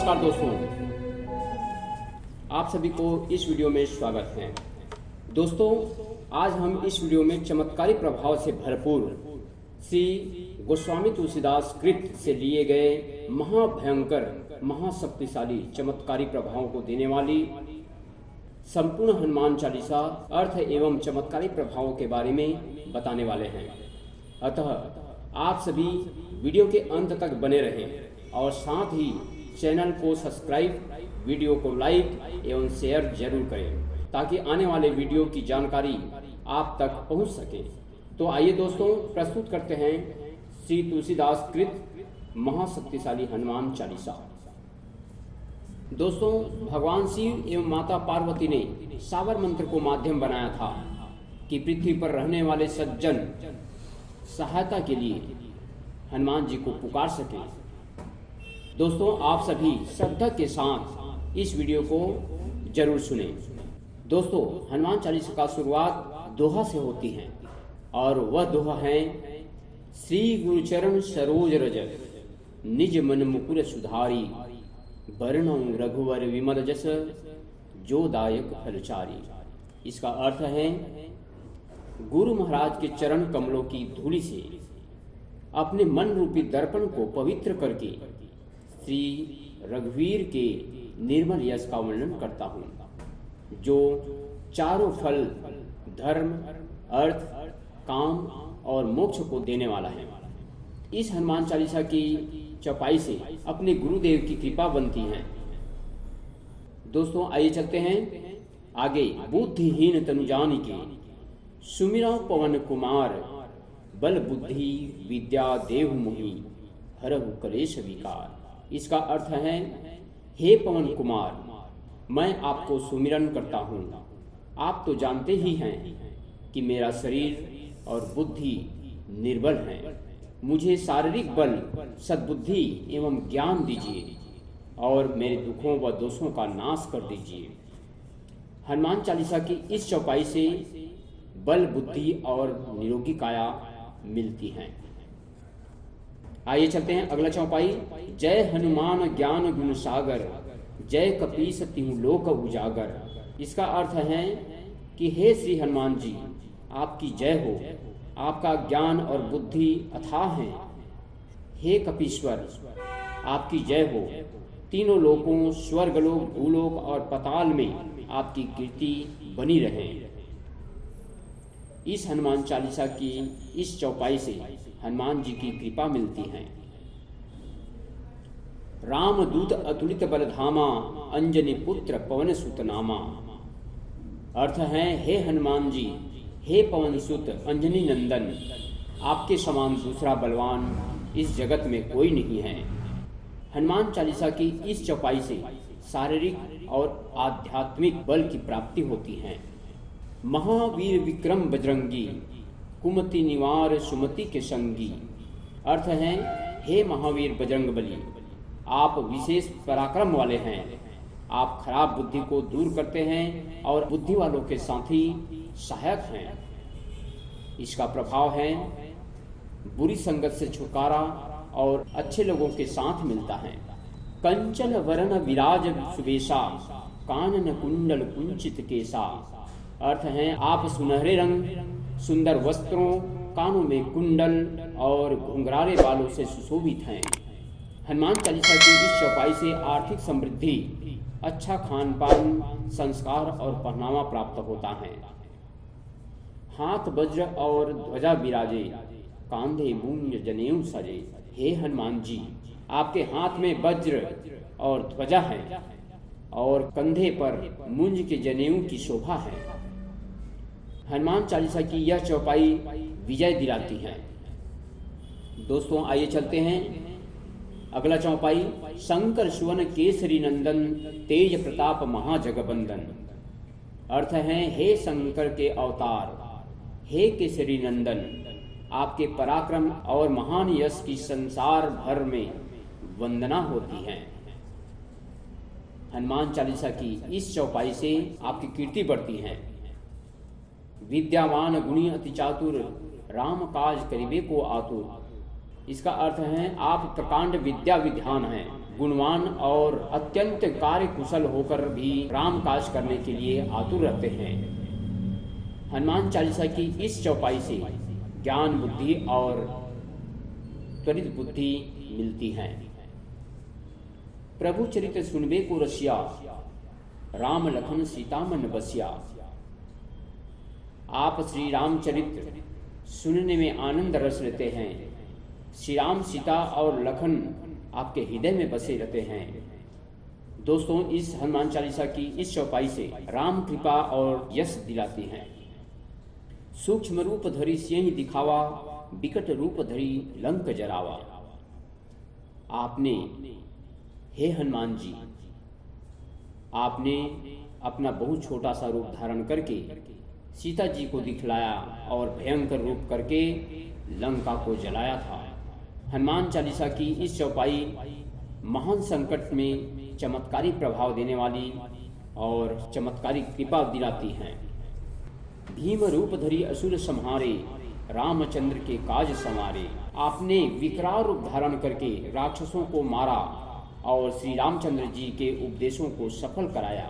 नमस्कार दोस्तों, आप सभी को इस वीडियो में स्वागत है। दोस्तों, आज हम इस वीडियो में चमत्कारी प्रभाव से भरपूर श्री गोस्वामी तुलसीदास कृत से लिए गए महाभयंकर महाशक्तिशाली चमत्कारी प्रभावों को देने वाली संपूर्ण हनुमान चालीसा अर्थ एवं चमत्कारी प्रभावों के बारे में बताने वाले हैं। अतः आप सभी वीडियो के अंत तक बने रहें और साथ ही चैनल को सब्सक्राइब, वीडियो को लाइक एवं शेयर जरूर करें ताकि आने वाले वीडियो की जानकारी आप तक पहुंच सके। तो आइए दोस्तों, प्रस्तुत करते हैं श्री तुलसीदास कृत महाशक्तिशाली हनुमान चालीसा। दोस्तों, भगवान शिव एवं माता पार्वती ने सावर मंत्र को माध्यम बनाया था कि पृथ्वी पर रहने वाले सज्जन सहायता के लिए हनुमान जी को पुकार सके। दोस्तों, आप सभी श्रद्धा के साथ इस वीडियो को जरूर सुनें। दोस्तों, हनुमान चालीसा का शुरुआत दोहा से होती है और वह दोहा है, श्री गुरुचरण सरोज रज निज मन मुकुर सुधारी, वर्णौ रघुवर विमल जस जो दायक फलचारी। इसका अर्थ है, गुरु महाराज के चरण कमलों की धूलि से अपने मन रूपी दर्पण को पवित्र करके श्री रघुवीर के निर्मल यश का वर्णन करता हूँ, जो चारों फल धर्म, अर्थ, काम और मोक्ष को देने वाला है। इस हनुमान चालीसा की चौपाई से अपने गुरुदेव की कृपा बनती है। दोस्तों, आइए चलते हैं आगे। बुद्धिहीन तनु जानिके सुमिरा पवन कुमार, बल बुद्धि विद्या देहु मोहि, हरहु कलेश विकार। इसका अर्थ है, हे पवन कुमार, मैं आपको सुमिरन करता हूँ। आप तो जानते ही हैं कि मेरा शरीर और बुद्धि निर्बल है। मुझे शारीरिक बल, सद्बुद्धि एवं ज्ञान दीजिए और मेरे दुखों व दोषों का नाश कर दीजिए। हनुमान चालीसा की इस चौपाई से बल, बुद्धि और निरोगी काया मिलती हैं। आइए चलते हैं अगला चौपाई। जय हनुमान ज्ञान गुण सागर, जय कपीस तिहु लोक उजागर। इसका अर्थ है कि हे श्री हनुमान जी, आपकी जय हो। आपका ज्ञान और बुद्धि अथाह है। हे कपीश्वर, आपकी जय हो। तीनों लोकों, स्वर्गलोक, भूलोक और पाताल में आपकी कीर्ति बनी रहे। इस हनुमान चालीसा की इस चौपाई से हनुमान जी की कृपा मिलती है। राम दूत अतुलित बलधामा, अंजनी पुत्र पवन सुत नामा। अर्थ है, हे हनुमान जी, हे पवन सुत अंजनी नंदन, आपके समान दूसरा बलवान इस जगत में कोई नहीं है। हनुमान चालीसा की इस चौपाई से शारीरिक और आध्यात्मिक बल की प्राप्ति होती है। महावीर विक्रम बजरंगी, कुमति निवार सुमति के संगी। अर्थ है, हे महावीर बजरंग बली, आप विशेष पराक्रम वाले हैं। आप खराब बुद्धि को दूर करते हैं और बुद्धि वालों के साथी सहायक हैं। इसका प्रभाव है, बुरी संगत से छुटकारा और अच्छे लोगों के साथ मिलता है। कंचन वरण विराज सुबेशा, कानन कुंडल कुंचित केसा। अर्थ है, आप सुनहरे रंग, सुंदर वस्त्रों, कानों में कुंडल और घुंघराले बालों से सुशोभित हैं। हनुमान चालीसा की इस चौपाई से आर्थिक समृद्धि, अच्छा खान पान, संस्कार और पहनावा प्राप्त होता है। हाथ वज्र और ध्वजा विराजे, कांधे मूंज जनेऊ सजे। हे हनुमान जी, आपके हाथ में वज्र और ध्वजा है और कंधे पर मूंज के जनेऊ की शोभा है। हनुमान चालीसा की यह चौपाई विजय दिलाती है। दोस्तों, आइए चलते हैं अगला चौपाई। शंकर सुवन केसरी नंदन, तेज प्रताप महाजगबंदन। अर्थ है, हे शंकर के अवतार, हे केसरी नंदन, आपके पराक्रम और महान यश की संसार भर में वंदना होती है। हनुमान चालीसा की इस चौपाई से आपकी कीर्ति बढ़ती है। विद्यावान गुणी अति चातुर, राम काज करिबे को आतुर। इसका अर्थ है आप प्रकांड विद्या विद्वान हैं, गुणवान और अत्यंत कार्य कुशल होकर भी राम काज करने के लिए आतुर रहते हैं। हनुमान चालीसा की इस चौपाई से ज्ञान बुद्धि और त्वरित बुद्धि मिलती है। प्रभु चरित्र सुनबे को रसिया, राम लखन सीता मन बसिया। आप श्री रामचरित्र सुनने में आनंद रस लेते हैं। श्री राम, सीता और लखन आपके हृदय में बसे रहते हैं। दोस्तों, इस हनुमान चालीसा की इस चौपाई से राम कृपा और यश दिलाती है। सूक्ष्म रूप धरी सिंह दिखावा, विकट रूप धरी लंक जरावा। आपने, हे हनुमान जी, आपने अपना बहुत छोटा सा रूप धारण करके सीता जी को दिखलाया और भयंकर रूप करके लंका को जलाया था। हनुमान चालीसा की इस चौपाई महान संकट में चमत्कारी प्रभाव देने वाली और चमत्कारी कृपा दिलाती है। भीम रूप धरी असुर संहारे, रामचंद्र के काज संवारे। आपने विकराल रूप धारण करके राक्षसों को मारा और श्री रामचंद्र जी के उपदेशों को सफल कराया।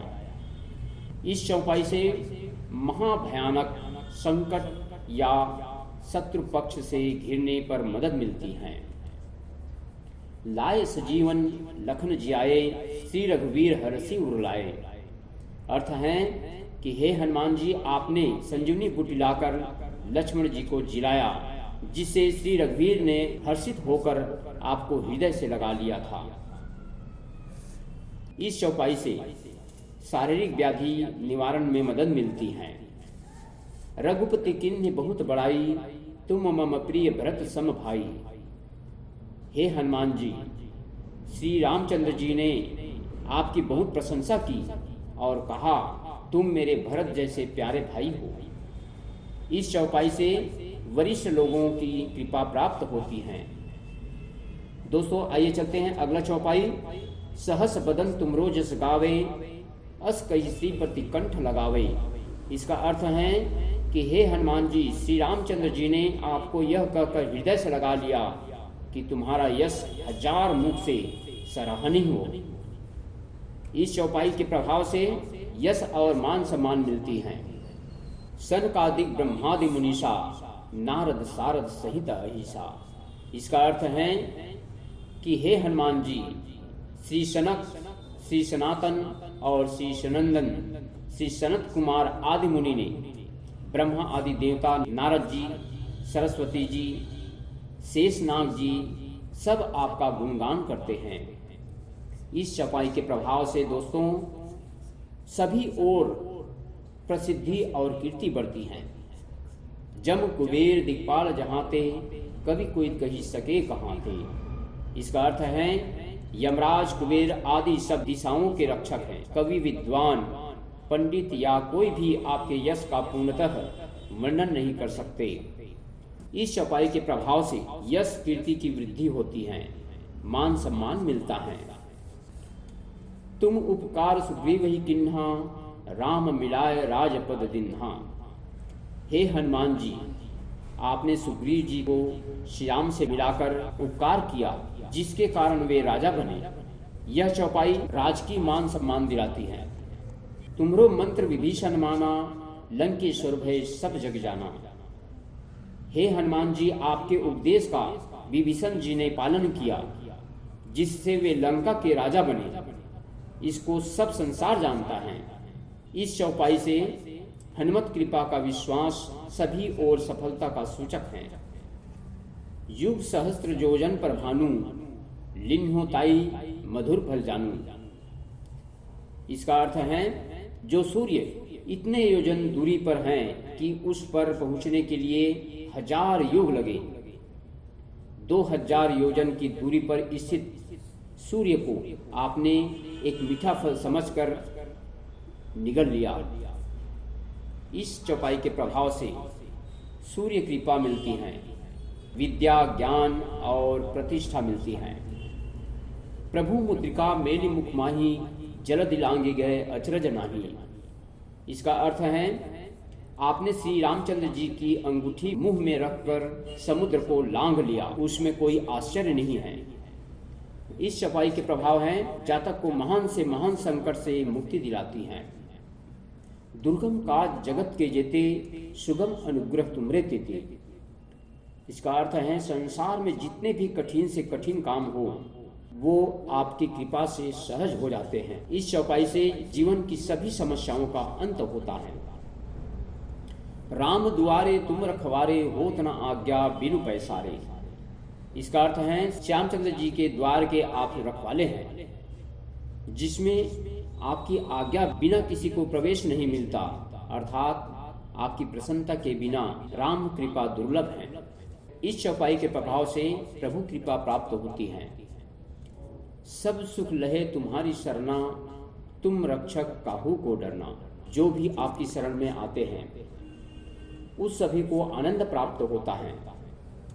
इस चौपाई से महाभयानक संकट या शत्रु पक्ष से घिरने पर मदद मिलती है। लाए सजीवन लखन जियाए, श्री रघुवीर हरषि उर लाए। अर्थ है कि हे हनुमान जी, आपने संजीवनी बूटी लाकर लक्ष्मण जी को जिलाया, जिससे श्री रघुवीर ने हर्षित होकर आपको हृदय से लगा लिया था। इस चौपाई से शारीरिक व्याधि निवारण में मदद मिलती है। रघुपति किन्ह बहुत बड़ाई, तुम मम प्रिय भरत सम भाई। हे हनुमान जी, श्री रामचंद्र जी ने आपकी बहुत प्रशंसा की और कहा, तुम मेरे भरत जैसे प्यारे भाई हो। इस चौपाई से वरिष्ठ लोगों की कृपा प्राप्त होती है। दोस्तों, आइए चलते हैं अगला चौपाई। सहस बदन तुमरो जस गावे, अस कही श्रीपति कंठ लगावे। इसका अर्थ है कि हे हनुमान जी, श्री रामचंद्र जी ने आपको यह कहकर हृदय से लगा लिया कि तुम्हारा यश हजार मुख से सराहनीय हो। इस चौपाई के प्रभाव से यश और मान सम्मान मिलती है। सनकादिक ब्रह्मादि मुनीषा, नारद सारद सहित अहिसा। इसका अर्थ है कि हे हनुमान जी, श्री सनक, श्री सनातन और श्री सनंदन, श्री सनत कुमार आदि मुनि ने, ब्रह्मा आदि देवता, नारद जी, सरस्वती जी, शेषनाग जी, सब आपका गुणगान करते हैं। इस चौपाई के प्रभाव से दोस्तों सभी ओर प्रसिद्धि और कीर्ति बढ़ती है। जम कुबेर दिक्पाल जहाँ ते, कभी कोई कही सके कहाँ थे। इसका अर्थ है यमराज, कुबेर आदि सब दिशाओं के रक्षक हैं। कवि, विद्वान, पंडित या कोई भी आपके यश का पूर्णतः वर्णन नहीं कर सकते। इस चौपाई के प्रभाव से यश कीर्ति की वृद्धि होती है, मान सम्मान मिलता है। तुम उपकार सुग्रीव ही किन्हा, राम मिलाए राजपद दिन्हा। हे हनुमान जी, आपने सुग्रीव जी को श्री राम से मिलाकर उपकार किया, जिसके कारण वे राजा बने। यह चौपाई राजकीय मान सम्मान दिलाती है। तुमरो मंत्र विभीषण माना, लंकेश्वर भय सब जग जाना। हे हनुमान जी, आपके उपदेश का विभीषण जी ने पालन किया, जिससे वे लंका के राजा बने। इसको सब संसार जानता है। इस चौपाई से हनुमत कृपा का विश्वास सभी और सफलता का सूचक है। युग सहस्त्र योजन पर भानु, लिन्हो ताई मधुर फल जानू। इसका अर्थ है जो सूर्य इतने योजन दूरी पर हैं कि उस पर पहुंचने के लिए 1000 युग लगे। 2000 योजन की दूरी पर स्थित सूर्य को आपने एक मीठा फल समझकर निगल लिया। इस चौपाई के प्रभाव से सूर्य कृपा मिलती है, विद्या, ज्ञान और प्रतिष्ठा मिलती है। प्रभु मुद्रिका मेली मुख माही, जल दिलांगे गए अचरज नाही। इसका अर्थ है आपने श्री रामचंद्र जी की अंगूठी मुंह में रखकर समुद्र को लांघ लिया, उसमें कोई आश्चर्य नहीं है। इस चौपाई के प्रभाव हैं जातक को महान से महान संकट से मुक्ति दिलाती हैं। दुर्गम काज जगत के जेते, सुगम अनुग्रह तुमरे तेते। इसका अर्थ है संसार में जितने भी कठिन से कठिन काम हो वो आपकी कृपा से सहज हो जाते हैं। इस चौपाई से जीवन की सभी समस्याओं का अंत होता है। राम दुआरे तुम रखवारे, होत न आज्ञा बिनु पैसारे। इसका अर्थ है श्यामचंद्र जी के द्वार के आप रखवाले हैं, जिसमें आपकी आज्ञा बिना किसी को प्रवेश नहीं मिलता, अर्थात आपकी प्रसन्नता के बिना राम कृपा दुर्लभ है। इस चौपाई के प्रभाव से प्रभु कृपा प्राप्त होती है। सब सुख लहे तुम्हारी शरणा, तुम रक्षक काहू को डरना। जो भी आपकी शरण में आते हैं उस सभी को आनंद प्राप्त होता है,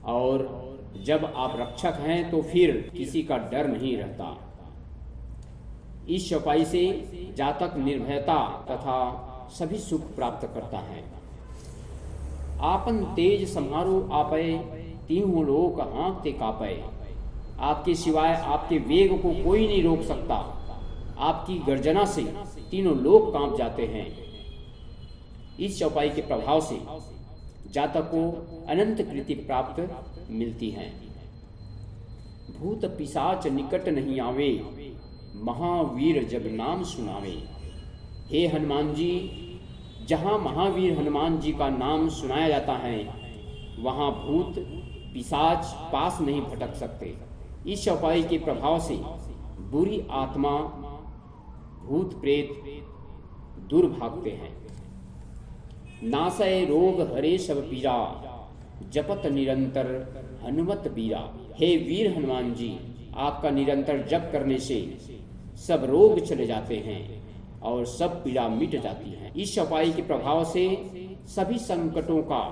और जब आप रक्षक हैं तो फिर किसी का डर नहीं रहता। इस चौपाई से जातक निर्भयता तथा सभी सुख प्राप्त करता है। आपन तेज सम्हारो आपे, तीनों लोक हाँकते कापे। आपके सिवाय आपके वेग को कोई नहीं रोक सकता। आपकी गर्जना से तीनों लोक कांप जाते हैं। इस चौपाई के प्रभाव से जातक को अनंत कृति प्राप्त मिलती है। भूत पिशाच निकट नहीं आवे, महावीर जब नाम सुनावे। हे हनुमान जी, जहाँ महावीर हनुमान जी का नाम सुनाया जाता है वहाँ भूत पिशाच पास नहीं भटक सकते। इस चौपाई के प्रभाव से बुरी आत्मा भूत प्रेत दूर भागते हैं। नासय रोग हरे सब पीरा, जपत निरंतर हनुमत बीरा। हे वीर हनुमान जी, आपका निरंतर जप करने से सब रोग चले जाते हैं और सब पीड़ा मिट जाती है। इस चौपाई के प्रभाव से सभी संकटों का,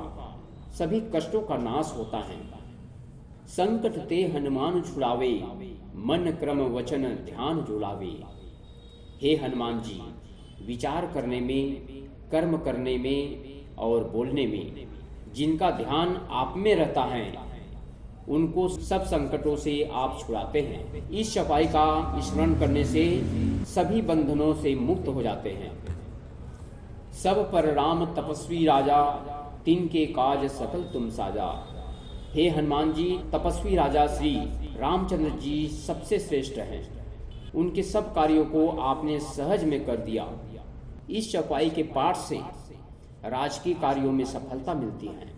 सभी कष्टों का नाश होता है। संकट ते हनुमान छुड़ावे, मन क्रम वचन ध्यान जुड़ावे। हे हनुमान जी, विचार करने में, कर्म करने में और बोलने में जिनका ध्यान आप में रहता है उनको सब संकटों से आप छुड़ाते हैं। इस चौपाई का स्मरण करने से सभी बंधनों से मुक्त हो जाते हैं। सब पर राम तपस्वी राजा, तिनके काज सकल तुम साजा। हे हनुमान जी, तपस्वी राजा श्री रामचंद्र जी सबसे श्रेष्ठ हैं। उनके सब कार्यों को आपने सहज में कर दिया। इस चौपाई के पाठ से राजकीय कार्यों में सफलता मिलती है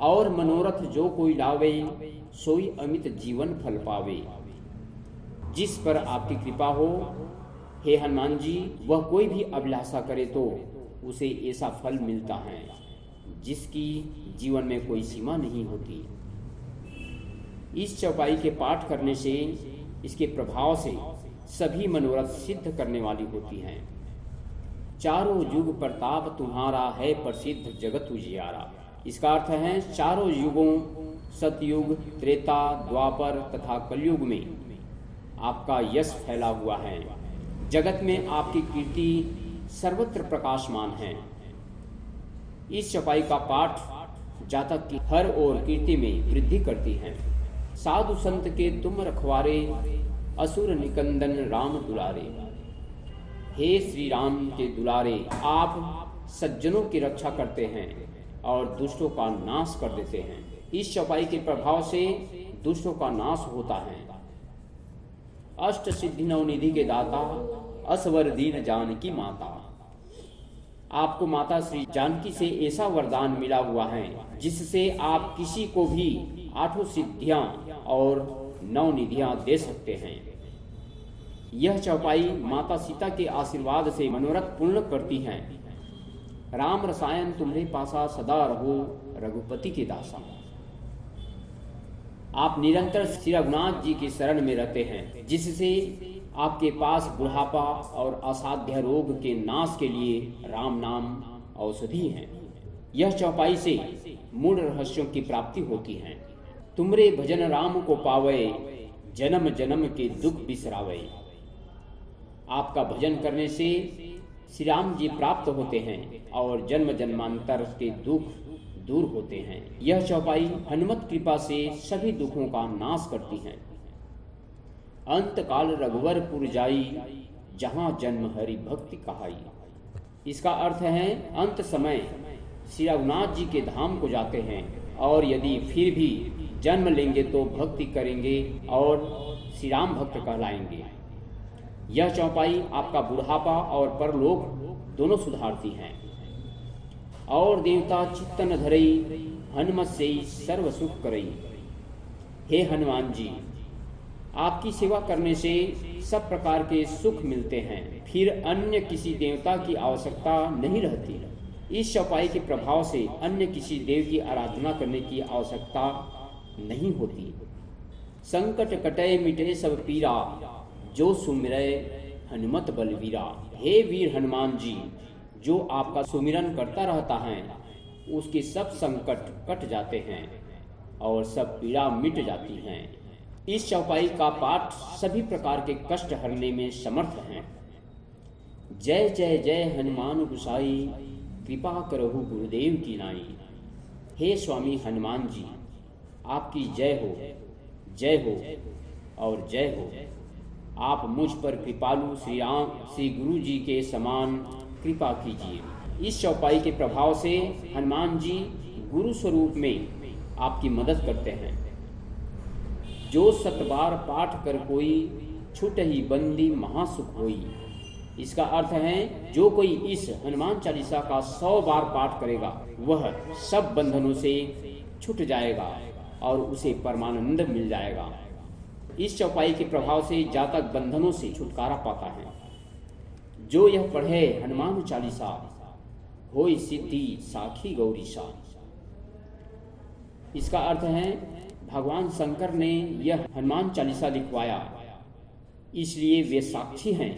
और मनोरथ जो कोई लावे, सोई अमित जीवन फल पावे। जिस पर आपकी कृपा हो हे हनुमान जी, वह कोई भी अभिलाषा करे तो उसे ऐसा फल मिलता है जिसकी जीवन में कोई सीमा नहीं होती। इस चौपाई के पाठ करने से, इसके प्रभाव से सभी मनोरथ सिद्ध करने वाली होती हैं। चारों युग प्रताप तुम्हारा है, प्रसिद्ध जगत उजियारा। इसका अर्थ है चारों युगों सतयुग, त्रेता, द्वापर तथा कलयुग में आपका यश फैला हुआ है। जगत में आपकी कीर्ति सर्वत्र प्रकाशमान है। इस चौपाई का पाठ जातक की हर ओर कीर्ति में वृद्धि करती है। साधु संत के तुम रखवारे, असुर निकंदन राम दुलारे। हे श्री राम के दुलारे, आप सज्जनों की रक्षा करते हैं और दुष्टों का नाश कर देते हैं। इस चौपाई के प्रभाव से दुष्टों का नाश होता है। अष्ट सिद्धि नवनिधि के दाता, असवर दीन जानकी माता। आपको माता श्री जानकी से ऐसा वरदान मिला हुआ है जिससे आप किसी को भी 8 सिद्धियां और 9 निधियां दे सकते हैं। यह चौपाई माता सीता के आशीर्वाद से मनोरथ पूर्ण करती हैं। राम रसायन तुम्हारे पासा, सदा रहो रघुपति के दासा। आप निरंतर श्री रघुनाथ जी की शरण में रहते हैं, जिससे आपके पास बुढ़ापा और असाध्य रोग के नाश के लिए राम नाम औषधि है। यह चौपाई से मूल रहस्यों की प्राप्ति होती है। तुमरे भजन राम को पावे, जन्म जन्म के दुख बिसरावे। आपका भजन करने से श्री राम जी प्राप्त होते हैं और जन्म जन्मांतर के दुख दूर होते हैं। यह चौपाई हनुमत कृपा से सभी दुखों का नाश करती है। अंत काल रघुवरपुर जाई, जहाँ जन्म हरि भक्ति कहाई। इसका अर्थ है अंत समय श्री रघुनाथ जी के धाम को जाते हैं और यदि फिर भी जन्म लेंगे तो भक्ति करेंगे और श्री राम भक्त कहलाएंगे। यह चौपाई आपका बुढ़ापा और परलोक दोनों सुधारती है। और देवता चित्तन धरई, हनुमत से सर्व सुख करई। हे हनुमान जी, आपकी सेवा करने से सब प्रकार के सुख मिलते हैं, फिर अन्य किसी देवता की आवश्यकता नहीं रहती। इस चौपाई के प्रभाव से अन्य किसी देव की आराधना करने की आवश्यकता नहीं होती। संकट कटे मिटे सब पीरा, जो सुमिरै हनुमत बलवीरा। हे वीर हनुमान जी, जो आपका सुमिरन करता रहता है उसके सब संकट कट जाते हैं और सब पीड़ा मिट जाती हैं। इस चौपाई का पाठ सभी प्रकार के कष्ट हरने में समर्थ है। जय जय जय हनुमान गुसाई, कृपा करहु गुरुदेव की नाई। हे स्वामी हनुमान जी, आपकी जय हो, जय हो और जय हो। आप मुझ पर कृपालु श्री राम श्री गुरु जी के समान कृपा कीजिए। इस चौपाई के प्रभाव से हनुमान जी गुरु स्वरूप में आपकी मदद करते हैं। जो 7 बार पाठ कर कोई, छूट ही बंदी महासुख होई। इसका अर्थ है जो कोई इस हनुमान चालीसा का 100 बार पाठ करेगा वह सब बंधनों से छूट जाएगा और उसे परमानंद मिल जाएगा। इस चौपाई के प्रभाव से जातक बंधनों से छुटकारा पाता है। जो यह पढ़े हनुमान चालीसा, होई सिद्धि साखी गौरीसा। इसका अर्थ है भगवान शंकर ने यह हनुमान चालीसा लिखवाया, इसलिए वे साक्षी हैं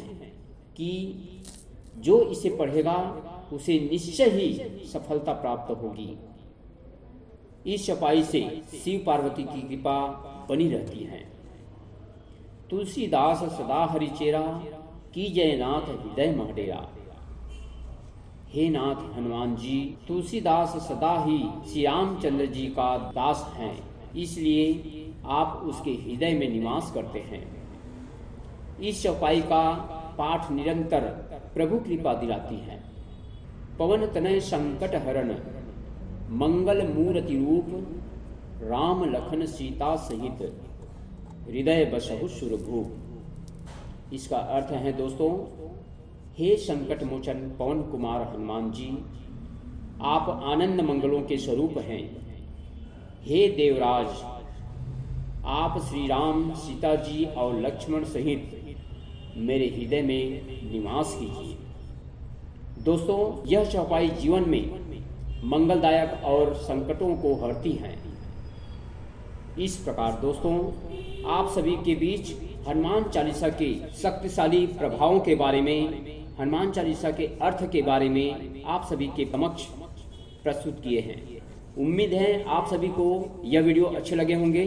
कि जो इसे पढ़ेगा उसे निश्चय ही सफलता प्राप्त होगी। इस चौपाई से शिव पार्वती की कृपा बनी रहती है। तुलसीदास सदा हरिचेरा, की जय नाथ हृदय महडेरा। हे नाथ हनुमान जी, तुलसीदास सदा ही श्री रामचंद्र जी का दास हैं, इसलिए आप उसके हृदय में निवास करते हैं। इस चौपाई का पाठ निरंतर प्रभु कृपा दिलाती है। पवन तनय संकट हरण, मंगल मूर्ति रूप, राम लखन सीता सहित, हृदय बसहु सुरभूप। इसका अर्थ है दोस्तों, हे संकट मोचन पवन कुमार हनुमान जी, आप आनंद मंगलों के स्वरूप हैं। हे देवराज, आप श्री राम सीता जी और लक्ष्मण सहित मेरे हृदय में निवास कीजिए। दोस्तों, यह चौपाई जीवन में मंगलदायक और संकटों को हरती है। इस प्रकार दोस्तों, आप सभी के बीच हनुमान चालीसा के शक्तिशाली प्रभावों के बारे में, हनुमान चालीसा के अर्थ के बारे में आप सभी के समक्ष प्रस्तुत किए हैं। उम्मीद है आप सभी को यह वीडियो अच्छे लगे होंगे,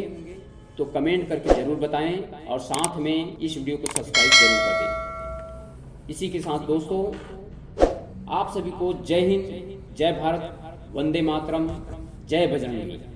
तो कमेंट करके ज़रूर बताएं और साथ में इस वीडियो को सब्सक्राइब जरूर कर दें। इसी के साथ दोस्तों, आप सभी को जय हिंद, जय भारत, वंदे मातरम, जय बजरंग बली।